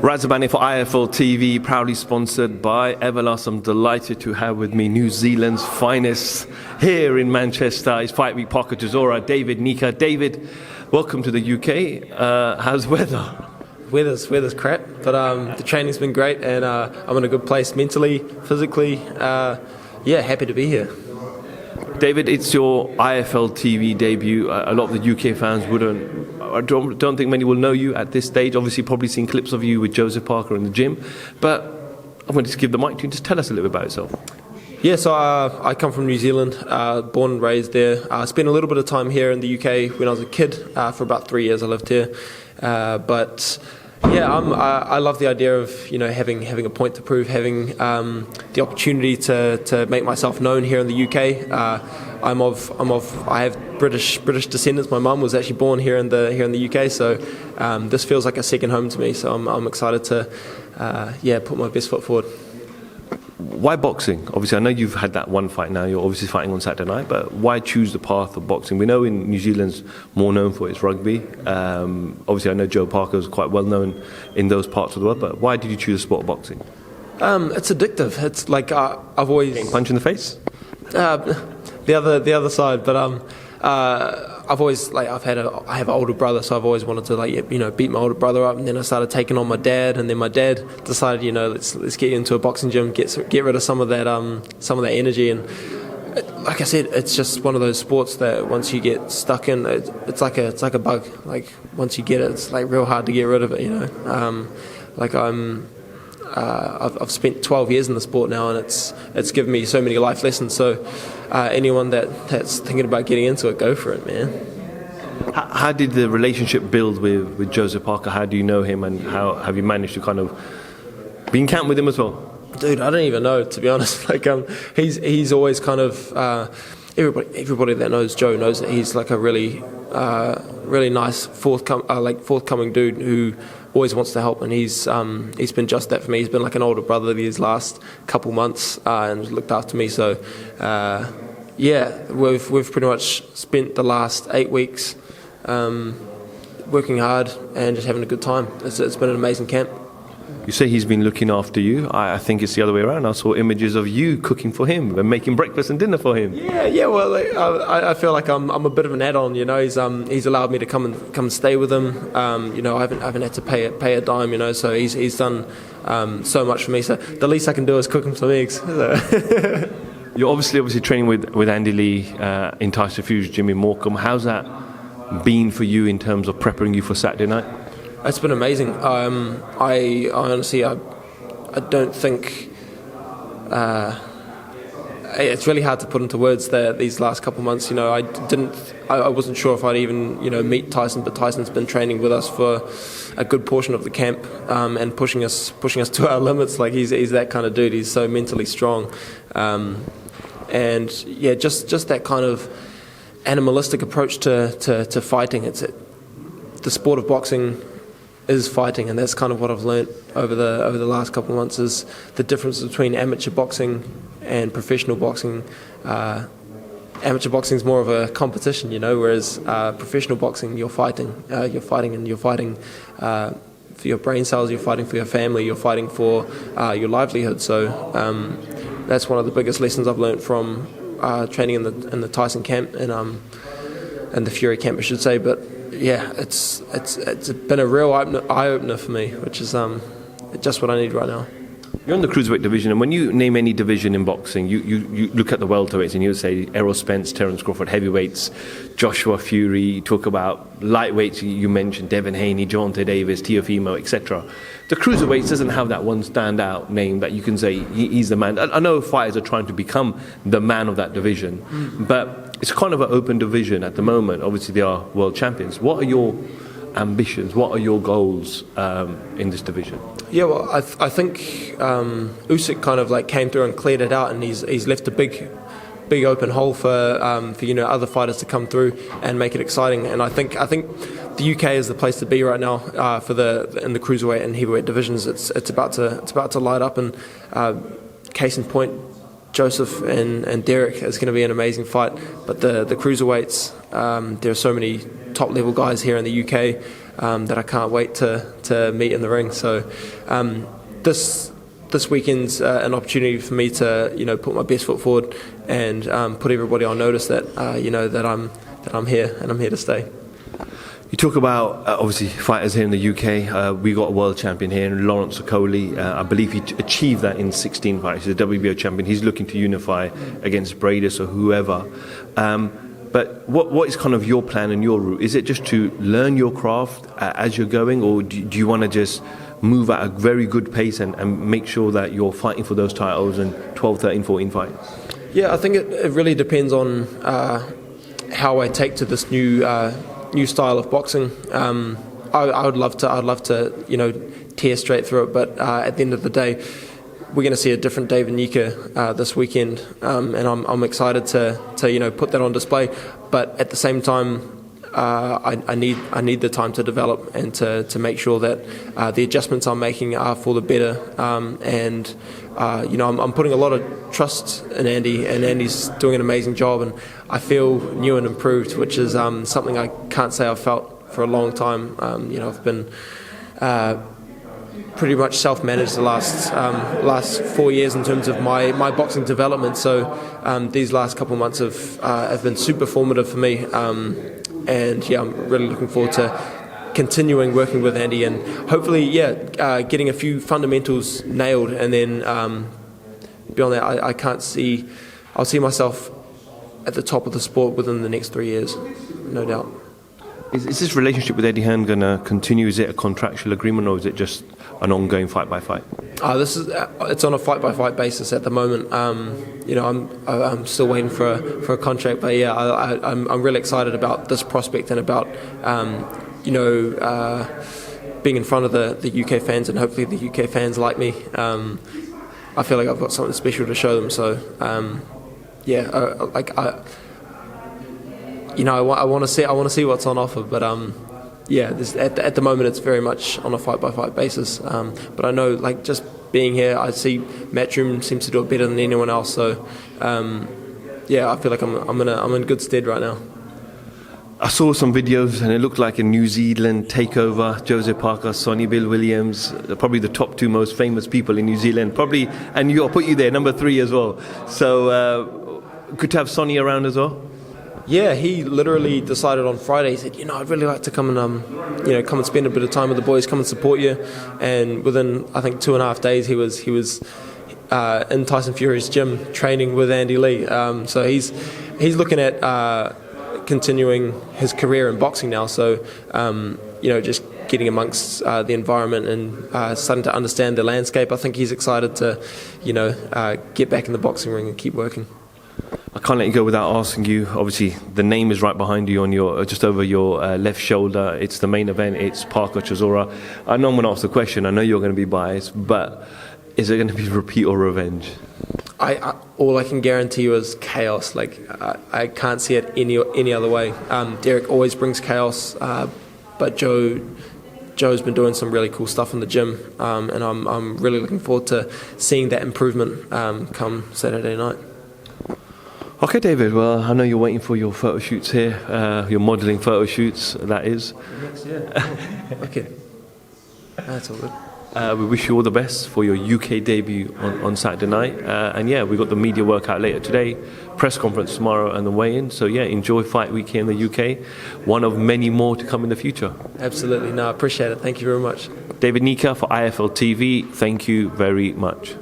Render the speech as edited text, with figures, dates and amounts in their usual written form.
Razabani for IFL TV, proudly sponsored by Everlast. I'm delighted to have with me New Zealand's finest here in Manchester. It's Fight Week Parker Chisora, David Nyika. David, welcome to the UK. How's the weather? Weather's crap, but the training's been great, and I'm in a good place mentally, physically. Happy to be here. David, it's your IFL TV debut. A lot of the UK fans I don't think many will know you at this stage. Obviously, probably seen clips of you with Joseph Parker in the gym. But I'm going to just give the mic to you and just tell us a little bit about yourself. Yeah, so I come from New Zealand, born and raised there. I spent a little bit of time here in the UK when I was a kid. For about 3 years I lived here. I love the idea of having a point to prove, having the opportunity to make myself known here in the UK. I have British descendants. My mum was actually born here in the UK, so this feels like a second home to me. So I'm excited to put my best foot forward. Why boxing? Obviously, I know you've had that one fight now. You're obviously fighting on Saturday night, but why choose the path of boxing? We know in New Zealand's more known for its rugby. Obviously, I know Joe Parker is quite well known in those parts of the world, but why did you choose the sport of boxing? It's addictive. It's like I've always getting punched in the face. The other side, but I've always I have an older brother, so I've always wanted to beat my older brother up, and then I started taking on my dad, and then my dad decided let's get into a boxing gym, get rid of some of that energy, and like I said, it's just one of those sports that once you get stuck in, it's like a bug. Like once you get it, it's like real hard to get rid of it. I've spent 12 years in the sport now, and it's given me so many life lessons. So anyone that's thinking about getting into it, go for it, man. How did the relationship build with Joseph Parker? How do you know him, and how have you managed to kind of be in camp with him as well? Dude, I don't even know, to be honest. He's always kind of everybody that knows Joe knows that he's like a really nice forthcoming dude who always wants to help, and he's been just that for me. He's been like an older brother these last couple months and looked after me. So we've pretty much spent the last 8 weeks working hard and just having a good time. It's been an amazing camp. You say he's been looking after you. I think it's the other way around. I saw images of you cooking for him and making breakfast and dinner for him. Yeah. Well, I feel like I'm a bit of an add-on. He's allowed me to come and stay with him. I haven't had to pay a dime. So he's done so much for me. So the least I can do is cook him some eggs. You're obviously training with Andy Lee in Tyson Fury, Jimmy Morecambe. How's that been for you in terms of preparing you for Saturday night? It's been amazing. I honestly, I don't think it's really hard to put into words that these last couple of months. I wasn't sure if I'd even meet Tyson, but Tyson's been training with us for a good portion of the camp and pushing us to our limits. Like he's that kind of dude. He's so mentally strong, just that kind of animalistic approach to fighting. The sport of boxing is fighting, and that's kind of what I've learnt over the last couple of months is the difference between amateur boxing and professional boxing. Amateur boxing is more of a competition, whereas professional boxing, you're fighting for your brain cells, you're fighting for your family, you're fighting for your livelihood. So that's one of the biggest lessons I've learnt from training in the Tyson camp and the Fury camp, I should say. But yeah, it's been a real eye opener for me, which is just what I need right now. You're in the Cruiserweight division, and when you name any division in boxing, you look at the welterweights and you would say Errol Spence, Terence Crawford, heavyweights, Joshua Fury. You talk about lightweights. You mentioned Devin Haney, Jonte Davis, Teofimo, etc. The Cruiserweights doesn't have that one standout name that you can say he's the man. I know fighters are trying to become the man of that division, but it's kind of an open division at the moment. Obviously, they are world champions. What are your ambitions? What are your goals in this division? Yeah, well, I think Usyk kind of came through and cleared it out, and he's left a big open hole for other fighters to come through and make it exciting. And I think the UK is the place to be right now in the cruiserweight and heavyweight divisions. It's about to light up, and case in point, Joseph and Derek is going to be an amazing fight. But the cruiserweights, there are so many top level guys here in the UK. that I can't wait to meet in the ring. So this weekend's an opportunity for me to put my best foot forward and put everybody on notice that that I'm here and I'm here to stay. You talk about obviously fighters here in the UK. We got a world champion here, Lawrence Okoli. I believe he achieved that in 16 fights. He's a WBO champion. He's looking to unify against Bradis or whoever. But what is kind of your plan and your route? Is it just to learn your craft as you're going, or do you want to just move at a very good pace and make sure that you're fighting for those titles in 12, 13, 14 fights? Yeah, I think it really depends on how I take to this new style of boxing. I would love to tear straight through it, but at the end of the day, we're going to see a different David Nyika this weekend, and I'm excited to put that on display. But at the same time, I need the time to develop and to make sure that the adjustments I'm making are for the better. And I'm putting a lot of trust in Andy, and Andy's doing an amazing job. And I feel new and improved, which is something I can't say I've felt for a long time. I've been pretty much self-managed the last 4 years in terms of my boxing development. So these last couple of months have been super formative for me. And I'm really looking forward to continuing working with Andy and hopefully, getting a few fundamentals nailed. And then beyond that, I'll see myself at the top of the sport within the next 3 years, no doubt. Is this relationship with Eddie Hearn going to continue? Is it a contractual agreement, or is it just an ongoing fight-by-fight? It's on a fight-by-fight basis at the moment. I'm still waiting for a contract, but I'm really excited about this prospect and about being in front of the UK fans, and hopefully the UK fans like me. I feel like I've got something special to show them. So I want to see what's on offer, but at the moment it's very much on a fight-by-fight basis. But I know, just being here, I see Matchroom seems to do it better than anyone else. So I feel like I'm in good stead right now. I saw some videos and it looked like a New Zealand takeover. Jose Parker, Sonny, Bill Williams, probably the top two most famous people in New Zealand. Probably, and I'll put you there, number 3 as well. So good to have Sonny around as well. Yeah, he literally decided on Friday. He said, I'd really like to come and come and spend a bit of time with the boys, come and support you. And within, I think, 2.5 days, he was in Tyson Fury's gym training with Andy Lee. So he's looking at continuing his career in boxing now. So just getting amongst the environment and starting to understand the landscape. I think he's excited to get back in the boxing ring and keep working. I can't let you go without asking you. Obviously, the name is right behind you on your just over your left shoulder. It's the main event. It's Parker Chisora. I know I'm going to ask the question. I know you're going to be biased, but is it going to be repeat or revenge? All I can guarantee you is chaos. I can't see it any other way. Derek always brings chaos, but Joe's been doing some really cool stuff in the gym, and I'm really looking forward to seeing that improvement come Saturday night. Okay, David. Well, I know you're waiting for your photo shoots here, your modelling photo shoots, that is. Next year. Okay. That's all good. We wish you all the best for your UK debut on Saturday night. We've got the media workout later today, press conference tomorrow, and the weigh-in. So, enjoy Fight Week here in the UK. One of many more to come in the future. Absolutely. No, I appreciate it. Thank you very much. David Nyika for IFL TV. Thank you very much.